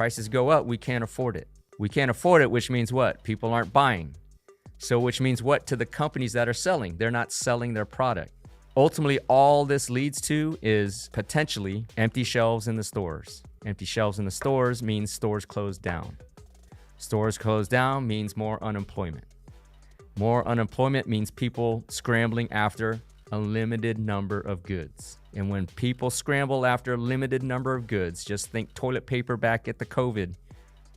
Prices go up, we can't afford it. We can't afford it, which means what? People aren't buying. So which means what to the companies that are selling? They're not selling their product. Ultimately, all this leads to is potentially empty shelves in the stores. Empty shelves in the stores means stores close down. Stores close down means more unemployment. More unemployment means people scrambling after a limited number of goods. And when people scramble after a limited number of goods, just think toilet paper back at the COVID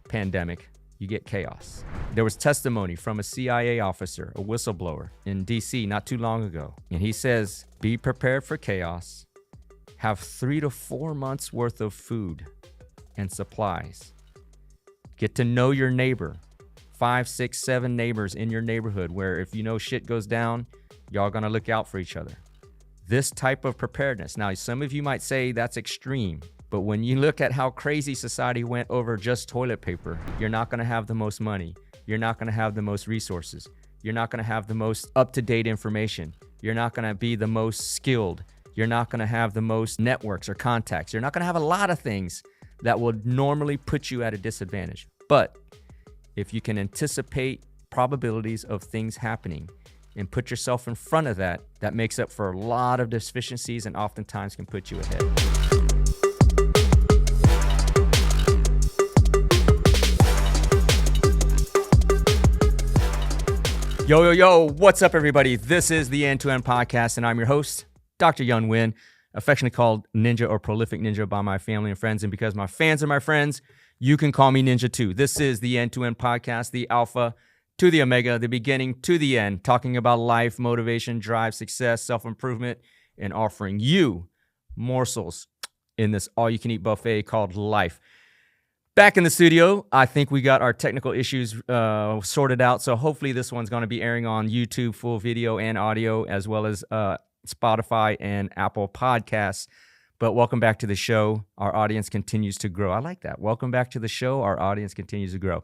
pandemic, you get chaos. There was testimony from a CIA officer, a whistleblower in DC not too long ago. And he says, be prepared for chaos. Have 3 to 4 months worth of food and supplies. Get to know your neighbor. 5, 6, 7 neighbors in your neighborhood where if you know shit goes down, y'all gonna look out for each other. This type of preparedness. Now, some of you might say that's extreme, but when you look at how crazy society went over just toilet paper, you're not gonna have the most money. You're not gonna have the most resources. You're not gonna have the most up-to-date information. You're not gonna be the most skilled. You're not gonna have the most networks or contacts. You're not gonna have a lot of things that would normally put you at a disadvantage. But if you can anticipate probabilities of things happening and put yourself in front of that, that makes up for a lot of deficiencies and oftentimes can put you ahead. Yo, what's up, everybody? This is the End-to-End Podcast, and I'm your host, Dr. Yun Win, affectionately called Ninja or Prolific Ninja by my family and friends. And because my fans are my friends, you can call me Ninja too. This is the End-to-End Podcast, the Alpha to the Omega, the beginning to the end, talking about life, motivation, drive, success, self-improvement, and offering you morsels in this all-you-can-eat buffet called life. Back in the studio, I think we got our technical issues sorted out, so hopefully this one's going to be airing on YouTube, full video and audio, as well as Spotify and Apple Podcasts. But welcome back to the show. Our audience continues to grow. I like that. Welcome back to the show. Our audience continues to grow.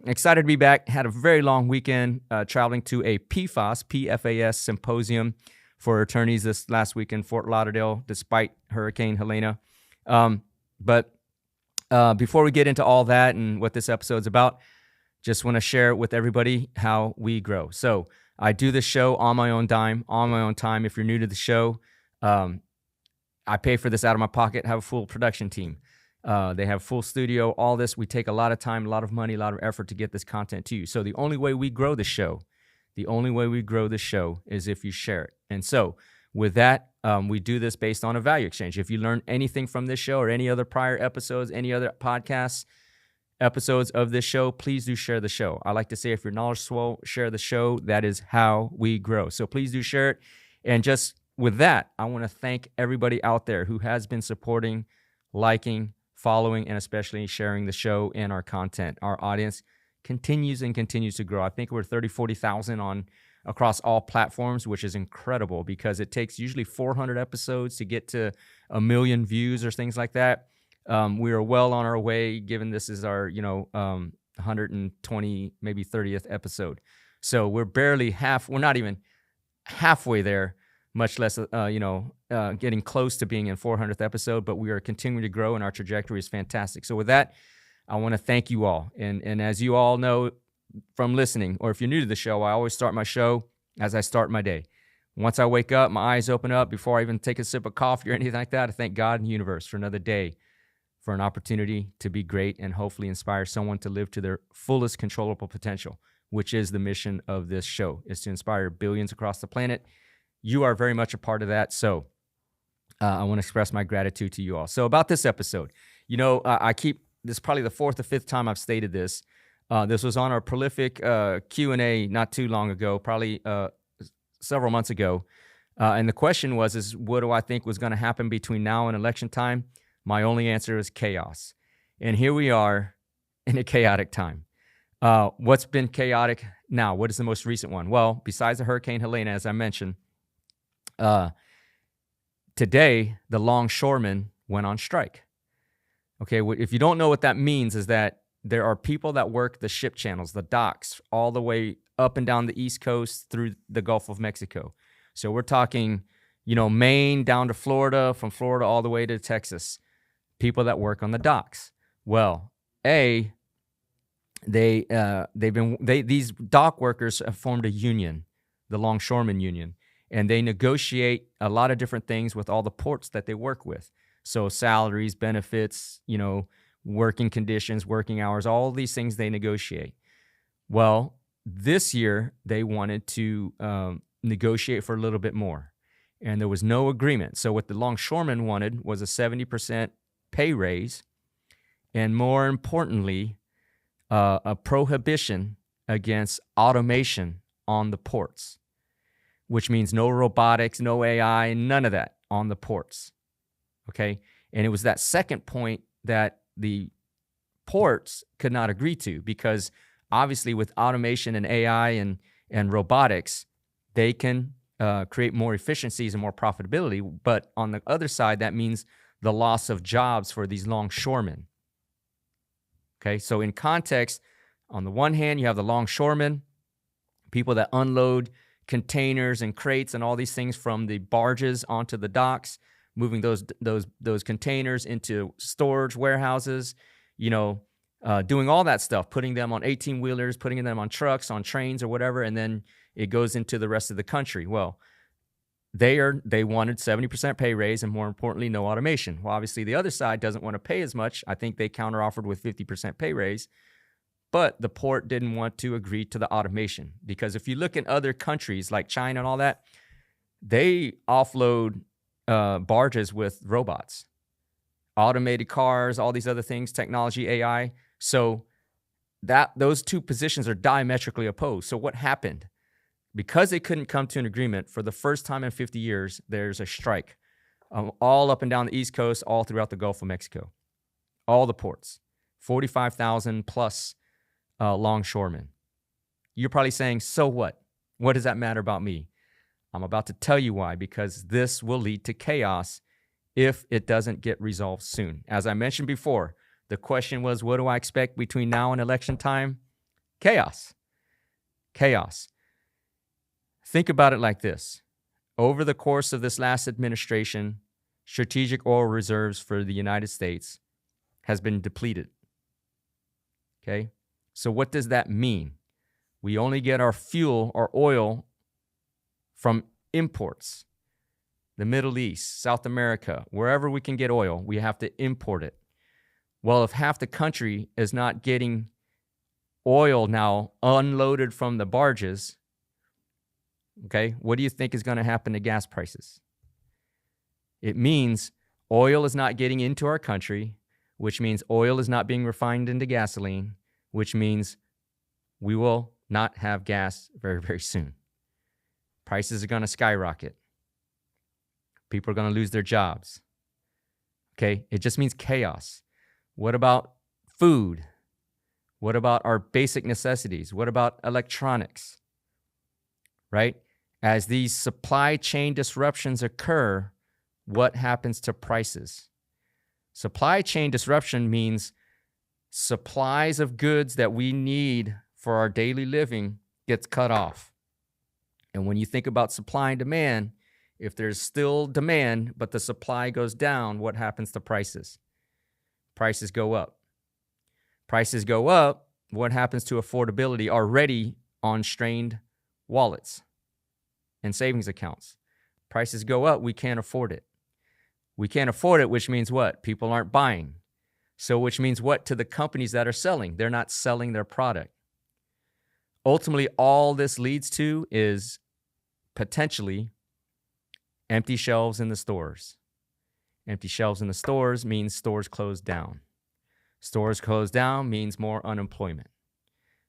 Excited to be back. Had a very long weekend traveling to a PFAS symposium for attorneys this last week in Fort Lauderdale, despite Hurricane Helena. But before we get into all that and what this episode's about, just want to share with everybody how we grow. So I do this show on my own dime, on my own time. If you're new to the show, I pay for this out of my pocket, have a full production team. They have full studio, all this. We take a lot of time, a lot of money, a lot of effort to get this content to you. So the only way we grow the show, is if you share it. And so with that, we do this based on a value exchange. If you learn anything from this show or any other prior episodes, any other podcasts, episodes of this show, please do share the show. I like to say if you're knowledgeable, share the show. That is how we grow. So please do share it. And just with that, I want to thank everybody out there who has been supporting, liking, following, and especially sharing the show and our content. Our audience continues to grow. I think we're 30, 40,000 on across all platforms, which is incredible because it takes usually 400 episodes to get to 1 million views or things like that. We are well on our way, given this is our 120, maybe 30th episode. So we're we're not even halfway there, much less getting close to being in 400th episode, but we are continuing to grow and our trajectory is fantastic. So with that, I want to thank you all. And as you all know from listening, or if you're new to the show, I always start my show as I start my day. Once I wake up, my eyes open up, before I even take a sip of coffee or anything like that, I thank God and the universe for another day, for an opportunity to be great and hopefully inspire someone to live to their fullest controllable potential, which is the mission of this show, is to inspire billions across the planet. You are very much a part of that. So I want to express my gratitude to you all. So about this episode, this is probably the 4th or 5th time I've stated this. This was on our prolific Q&A not too long ago, probably several months ago. And the question was, what do I think was going to happen between now and election time? My only answer is chaos. And here we are in a chaotic time. What's been chaotic now? What is the most recent one? Well, besides the Hurricane Helena, as I mentioned, today, the longshoremen went on strike. Okay, if you don't know what that means, is that there are people that work the ship channels, the docks, all the way up and down the East Coast through the Gulf of Mexico. So we're talking, Maine down to Florida, from Florida all the way to Texas. People that work on the docks. Well, these dock workers have formed a union, the Longshoremen Union, and they negotiate a lot of different things with all the ports that they work with. So salaries, benefits, working conditions, working hours, all these things they negotiate. Well, this year they wanted to negotiate for a little bit more, and there was no agreement. So what the longshoremen wanted was a 70% pay raise, and more importantly, a prohibition against automation on the ports, which means no robotics, no AI, none of that on the ports. Okay. And it was that second point that the ports could not agree to, because obviously with automation and AI and robotics, they can create more efficiencies and more profitability. But on the other side, that means the loss of jobs for these longshoremen. Okay, so in context, on the one hand, you have the longshoremen, people that unload containers and crates and all these things from the barges onto the docks, moving those containers into storage warehouses, doing all that stuff, putting them on 18-wheelers, putting them on trucks, on trains or whatever, and then it goes into the rest of the country. Well, they wanted 70% pay raise and, more importantly, no automation. Well, obviously the other side doesn't want to pay as much. I think they counteroffered with 50% pay raise, but the port didn't want to agree to the automation, because if you look in other countries like China and all that, they offload barges with robots, automated cars, all these other things, technology, AI. So those two positions are diametrically opposed. So what happened? Because they couldn't come to an agreement, for the first time in 50 years, there's a strike all up and down the East Coast, all throughout the Gulf of Mexico, all the ports, 45,000 plus longshoremen. You're probably saying, so what? What does that matter about me? I'm about to tell you why, because this will lead to chaos if it doesn't get resolved soon. As I mentioned before, the question was, what do I expect between now and election time? Chaos. Chaos. Think about it like this. Over the course of this last administration, strategic oil reserves for the United States has been depleted. Okay? So what does that mean? We only get our fuel, our oil, from imports. The Middle East, South America, wherever we can get oil, we have to import it. Well, if half the country is not getting oil now unloaded from the barges, okay, what do you think is going to happen to gas prices? It means oil is not getting into our country, which means oil is not being refined into gasoline, which means we will not have gas very, very soon. Prices are going to skyrocket. People are going to lose their jobs. Okay, it just means chaos. What about food? What about our basic necessities? What about electronics? Right? As these supply chain disruptions occur, what happens to prices? Supply chain disruption means supplies of goods that we need for our daily living gets cut off. And when you think about supply and demand, if there's still demand, but the supply goes down, what happens to prices? Prices go up. Prices go up, what happens to affordability already on strained wallets and savings accounts? Prices go up, we can't afford it. We can't afford it, which means what? People aren't buying. So which means what to the companies that are selling? They're not selling their product. Ultimately, all this leads to is potentially empty shelves in the stores. Empty shelves in the stores means stores close down. Stores close down means more unemployment.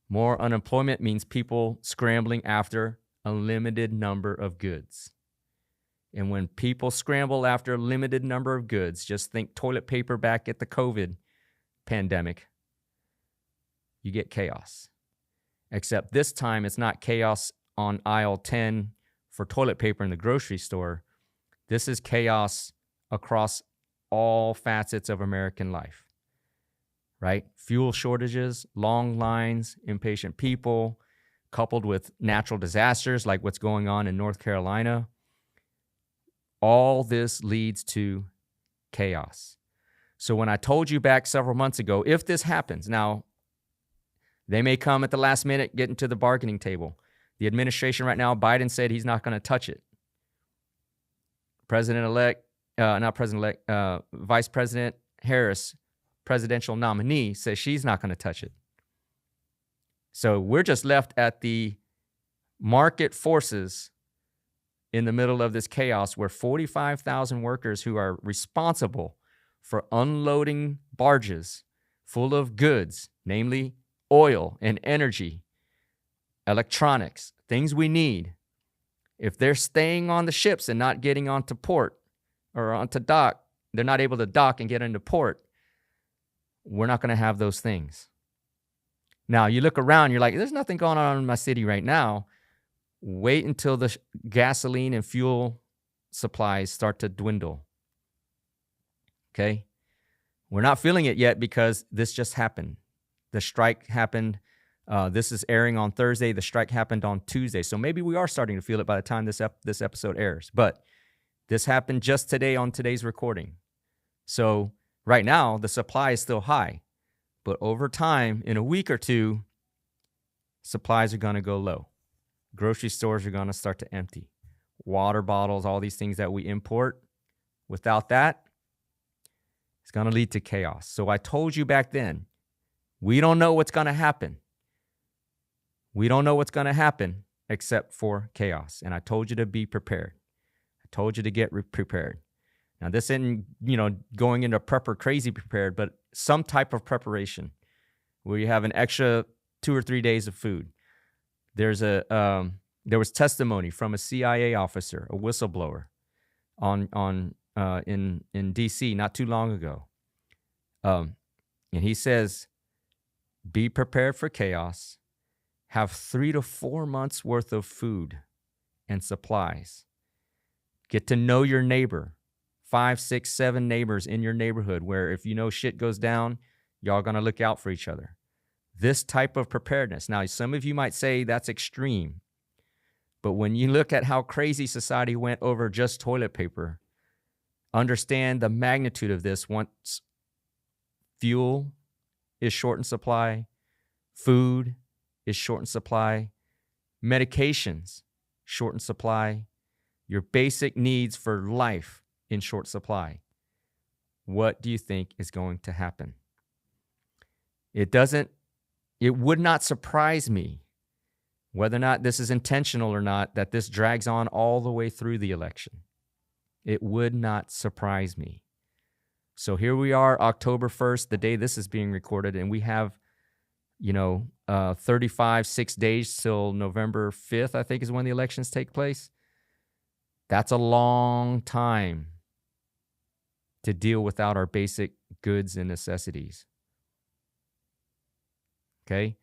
More unemployment means people scrambling after a limited number of goods. And when people scramble after a limited number of goods, just think toilet paper back at the COVID pandemic, you get chaos. Except this time, it's not chaos on aisle 10 for toilet paper in the grocery store. This is chaos across all facets of American life, right? Fuel shortages, long lines, impatient people, coupled with natural disasters like what's going on in North Carolina. All this leads to chaos. So when I told you back several months ago, if this happens, now they may come at the last minute, get into the bargaining table. The administration right now, Biden said he's not going to touch it. Vice President Harris, presidential nominee, says she's not going to touch it. So we're just left at the market forces in the middle of this chaos where 45,000 workers who are responsible for unloading barges full of goods, namely oil and energy, electronics, things we need, if they're staying on the ships and not getting onto port or onto dock, they're not able to dock and get into port, we're not going to have those things. Now, you look around, you're like, there's nothing going on in my city right now. Wait until the gasoline and fuel supplies start to dwindle. Okay? We're not feeling it yet because this just happened. The strike happened. This is airing on Thursday. The strike happened on Tuesday. So maybe we are starting to feel it by the time this episode airs. But this happened just today on today's recording. So right now, the supply is still high. But over time, in a week or two, supplies are going to go low. Grocery stores are going to start to empty. Water bottles, all these things that we import, without that, it's going to lead to chaos. So I told you back then, we don't know what's going to happen. We don't know what's going to happen except for chaos. And I told you to be prepared. I told you to get prepared. Now, this isn't, going into prepper crazy prepared, but some type of preparation where you have an extra 2 or 3 days of food. There was testimony from a CIA officer, a whistleblower, in D.C. not too long ago, and he says, "Be prepared for chaos. Have 3 to 4 months worth of food and supplies. Get to know your neighbor." 5, 6, 7 neighbors in your neighborhood where if shit goes down, y'all gonna look out for each other. This type of preparedness. Now, some of you might say that's extreme, but when you look at how crazy society went over just toilet paper, understand the magnitude of this once fuel is short in supply, food is short in supply, medications short in supply, your basic needs for life in short supply. What do you think is going to happen? It would not surprise me, whether or not this is intentional or not, that this drags on all the way through the election. It would not surprise me. So here we are, October 1st, the day this is being recorded, and we have, 6 days till November 5th, I think is when the elections take place. That's a long time to deal without our basic goods and necessities. Okay?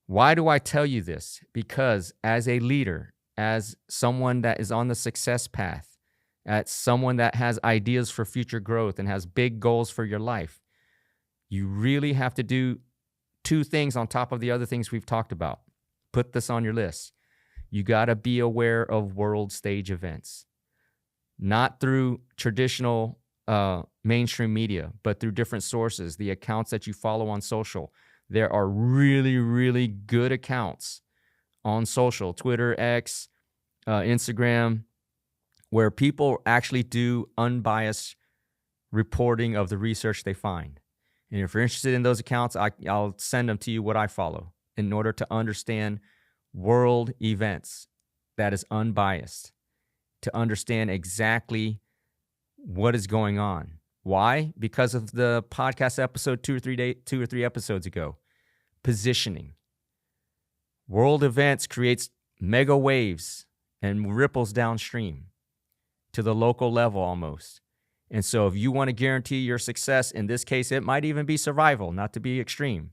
Why do I tell you this? Because as a leader, as someone that is on the success path, as someone that has ideas for future growth and has big goals for your life, you really have to do 2 things on top of the other things we've talked about. Put this on your list. You got to be aware of world stage events, not through traditional mainstream media, but through different sources, the accounts that you follow on social. There are really, really good accounts on social, Twitter, X, Instagram, where people actually do unbiased reporting of the research they find. And if you're interested in those accounts, I'll send them to you, what I follow, in order to understand world events that is unbiased, to understand exactly what is going on. Why? Because of the podcast episode 2 or 3 episodes ago. Positioning. World events creates mega waves and ripples downstream to the local level almost. And so if you want to guarantee your success, in this case, it might even be survival, not to be extreme.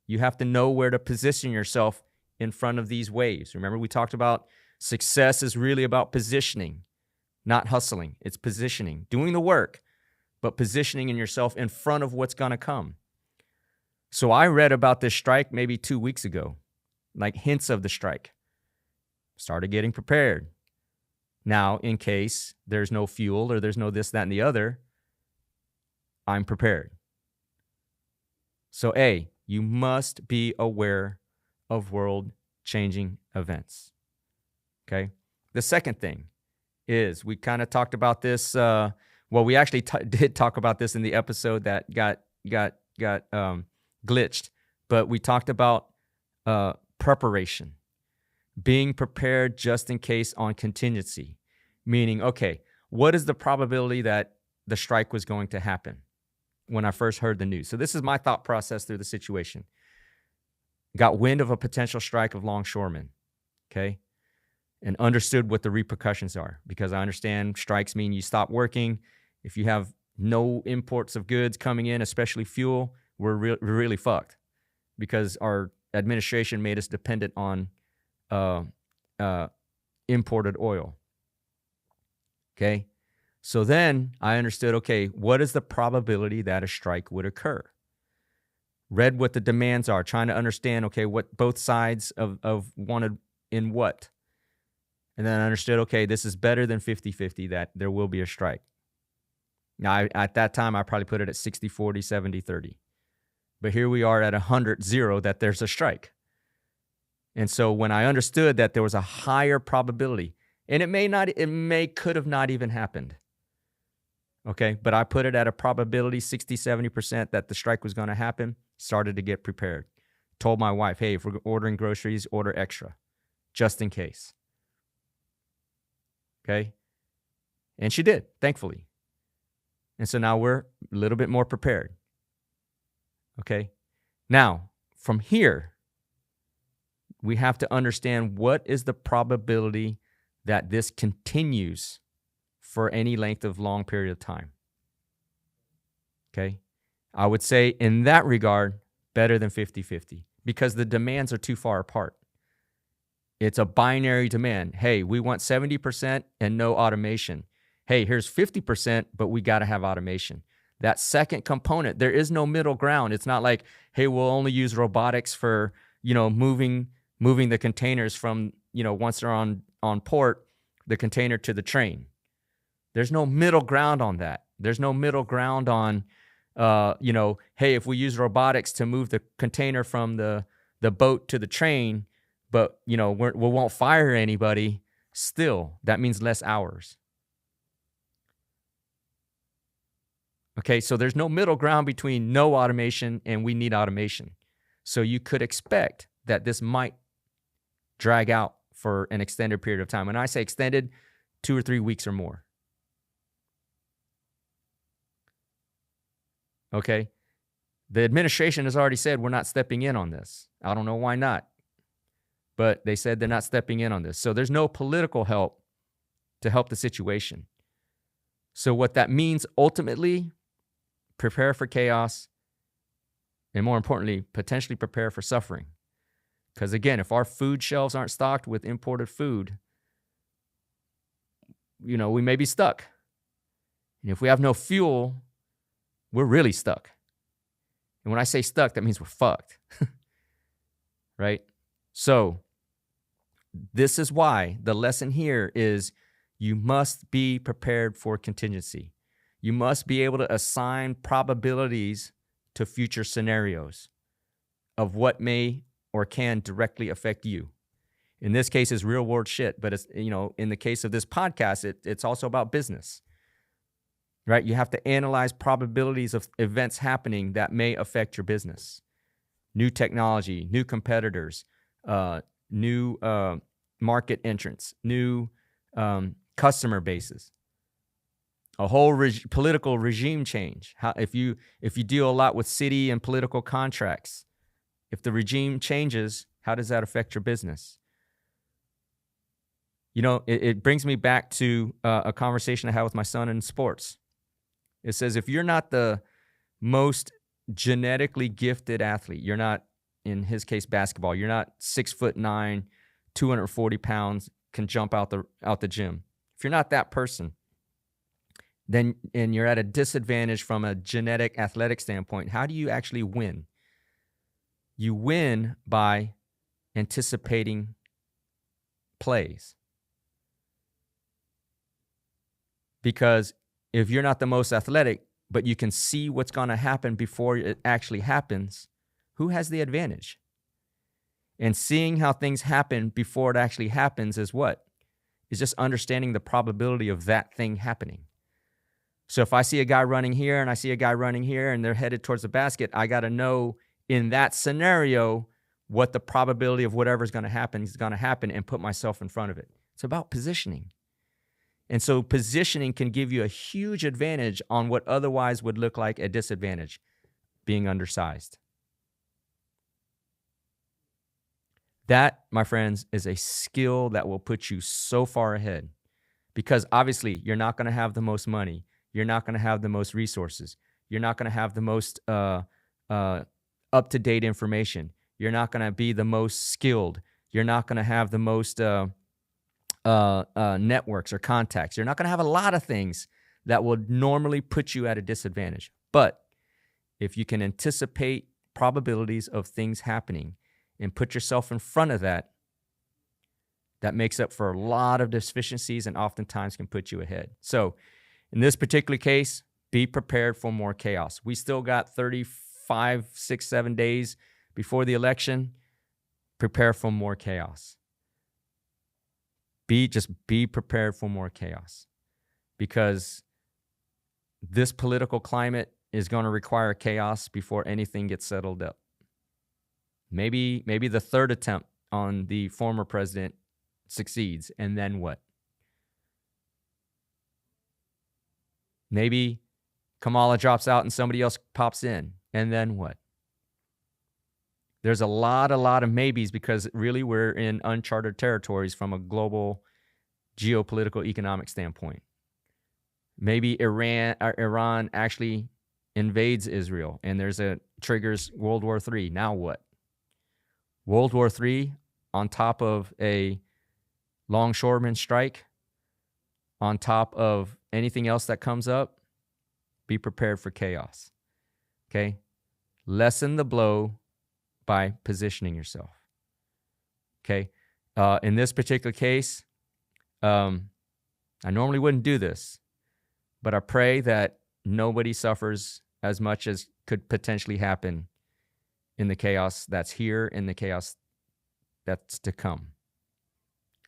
You have to know where to position yourself in front of these waves. Remember, we talked about success is really about positioning, not hustling. It's positioning, doing the work, but positioning in yourself in front of what's going to come. So I read about this strike maybe 2 weeks ago, like hints of the strike. Started getting prepared. Now, in case there's no fuel or there's no this, that, and the other, I'm prepared. So A, you must be aware of world-changing events. Okay? The second thing is, we kind of talked about this, we actually did talk about this in the episode that got glitched, but we talked about preparation, being prepared just in case on contingency, meaning, okay, what is the probability that the strike was going to happen when I first heard the news? So this is my thought process through the situation. Got wind of a potential strike of longshoremen, okay, and understood what the repercussions are, because I understand strikes mean you stop working. If you have no imports of goods coming in, especially fuel, we're really fucked, because our administration made us dependent on imported oil. Okay. So then I understood, okay, what is the probability that a strike would occur? Read what the demands are, trying to understand, okay, what both sides of wanted in what. And then I understood, okay, this is better than 50-50, that there will be a strike. Now, at that time, I probably put it at 60-40, 70-30. But here we are at 100-0 that there's a strike. And so when I understood that there was a higher probability, and it could have not even happened. Okay, but I put it at a probability 60-70% that the strike was going to happen. Started to get prepared. Told my wife, hey, if we're ordering groceries, order extra, just in case. Okay, and she did, thankfully. And so now we're a little bit more prepared. Okay, now from here, we have to understand, what is the probability that this continues for any length of long period of time. Okay, I would say in that regard, better than 50-50, because the demands are too far apart. It's a binary demand. Hey, we want 70% and no automation. Hey, here's 50%, but we got to have automation. That second component, there is no middle ground. It's not like, hey, we'll only use robotics for, moving the containers from, once they're on port, the container to the train. There's no middle ground on that. There's no middle ground on, hey, if we use robotics to move the container from the boat to the train, but, we won't fire anybody, still, that means less hours. Okay, so there's no middle ground between no automation and we need automation. So you could expect that this might drag out for an extended period of time. When I say extended, 2 or 3 weeks or more. Okay, the administration has already said we're not stepping in on this. I don't know why not, but they said they're not stepping in on this. So there's no political help to help the situation. So what that means ultimately, prepare for chaos, and more importantly, potentially prepare for suffering. Because again, if our food shelves aren't stocked with imported food, we may be stuck. And if we have no fuel, we're really stuck. And when I say stuck, that means we're fucked. Right? So this is why the lesson here is, you must be prepared for contingency. You must be able to assign probabilities to future scenarios of what may or can directly affect you. In this case, it's real world shit, but it's, in the case of this podcast, it's also about business. Right? You have to analyze probabilities of events happening that may affect your business. New technology, new competitors, new market entrants, new customer bases, a whole political regime change. If you deal a lot with city and political contracts, if the regime changes, how does that affect your business? It brings me back to a conversation I had with my son in sports. It says, if you're not the most genetically gifted athlete, you're not, in his case, basketball, you're not 6'9", 240 pounds, can jump out the gym. If you're not that person, then, and you're at a disadvantage from a genetic athletic standpoint, how do you actually win? You win by anticipating plays. Because if you're not the most athletic, but you can see what's going to happen before it actually happens, who has the advantage? And seeing how things happen before it actually happens is what? Is just understanding the probability of that thing happening. So if I see a guy running here and I see a guy running here and they're headed towards the basket, I got to know in that scenario what the probability of whatever is going to happen and put myself in front of it. It's about positioning. And so positioning can give you a huge advantage on what otherwise would look like a disadvantage, being undersized. That, my friends, is a skill that will put you so far ahead, because obviously you're not going to have the most money. You're not going to have the most resources. You're not going to have the most up-to-date information. You're not going to be the most skilled. You're not going to have the most networks or contacts. You're not going to have a lot of things that would normally put you at a disadvantage. But if you can anticipate probabilities of things happening and put yourself in front of that, that makes up for a lot of deficiencies and oftentimes can put you ahead. So in this particular case, be prepared for more chaos. We still got 35, 6, 7 days before the election. Prepare for more chaos. Just be prepared for more chaos, because this political climate is going to require chaos before anything gets settled up. Maybe the third attempt on the former president succeeds, and then what? Maybe Kamala drops out and somebody else pops in, and then what? There's a lot of maybes, because really we're in uncharted territories from a global geopolitical economic standpoint. Maybe Iran actually invades Israel and triggers World War III. Now what? World War III on top of a longshoreman strike, on top of anything else that comes up. Be prepared for chaos. Okay? Lessen the blow by positioning yourself. Okay? In this particular case, I normally wouldn't do this, but I pray that nobody suffers as much as could potentially happen in the chaos that's here, in the chaos that's to come.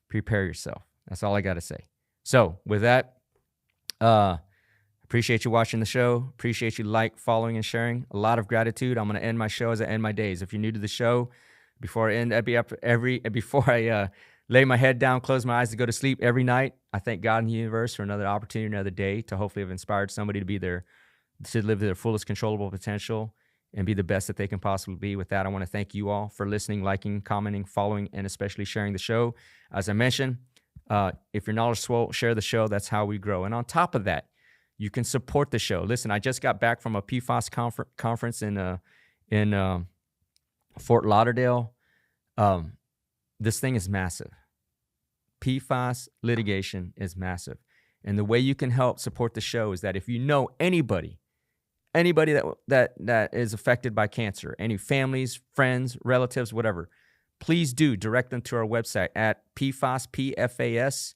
Prepare yourself. That's all I got to say. So with that, appreciate you watching the show. Appreciate you following, and sharing. A lot of gratitude. I'm going to end my show as I end my days. If you're new to the show, before I lay my head down, close my eyes to go to sleep every night, I thank God and the universe for another opportunity, another day to hopefully have inspired somebody to live their fullest controllable potential and be the best that they can possibly be. With that, I want to thank you all for listening, liking, commenting, following, and especially sharing the show. As I mentioned, if you're knowledgeable, share the show. That's how we grow. And on top of that, you can support the show. Listen, I just got back from a PFAS conference in Fort Lauderdale. This thing is massive. PFAS litigation is massive. And the way you can help support the show is that if you know anybody that is affected by cancer, any families, friends, relatives, whatever, please do direct them to our website at PFAS,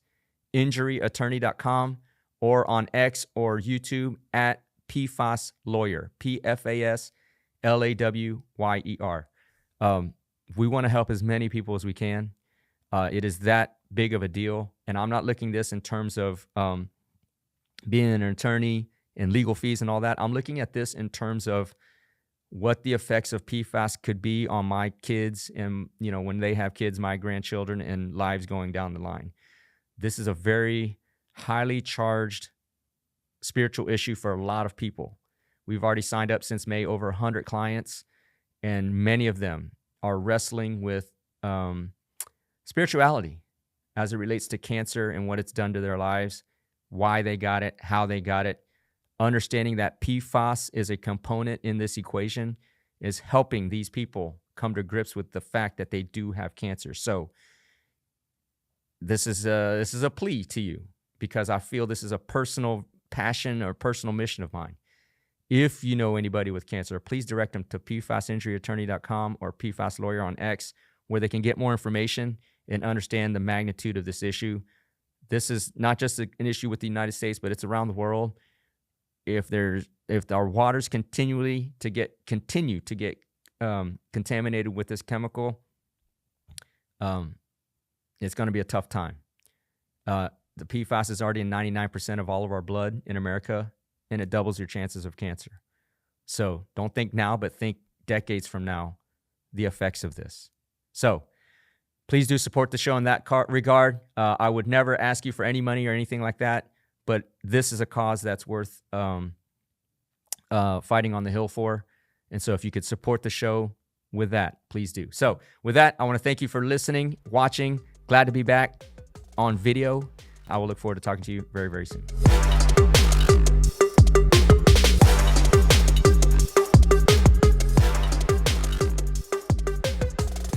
injuryattorney.com, or on X or YouTube at PFAS Lawyer, PFAS LAWYER. We want to help as many people as we can. It is that big of a deal. And I'm not looking this in terms of being an attorney and legal fees and all that. I'm looking at this in terms of what the effects of PFAS could be on my kids and, when they have kids, my grandchildren, and lives going down the line. This is a very highly charged spiritual issue for a lot of people. We've already signed up since May over 100 clients, and many of them are wrestling with spirituality as it relates to cancer and what it's done to their lives, why they got it, how they got it. Understanding that PFAS is a component in this equation is helping these people come to grips with the fact that they do have cancer. So this is a plea to you, because I feel this is a personal passion or personal mission of mine. If you know anybody with cancer, please direct them to PFASinjuryattorney.com or PFAS Lawyer on X, where they can get more information and understand the magnitude of this issue. This is not just an issue with the United States, but it's around the world. if our waters continue to get contaminated with this chemical, it's going to be a tough time. The PFAS is already in 99% of all of our blood in America, and it doubles your chances of cancer. So don't think now, but think decades from now, the effects of this. So please do support the show in that regard. I would never ask you for any money or anything like that, but this is a cause that's worth fighting on the Hill for. And so if you could support the show with that, please do. So with that, I want to thank you for listening, watching. Glad to be back on video. I will look forward to talking to you very, very soon.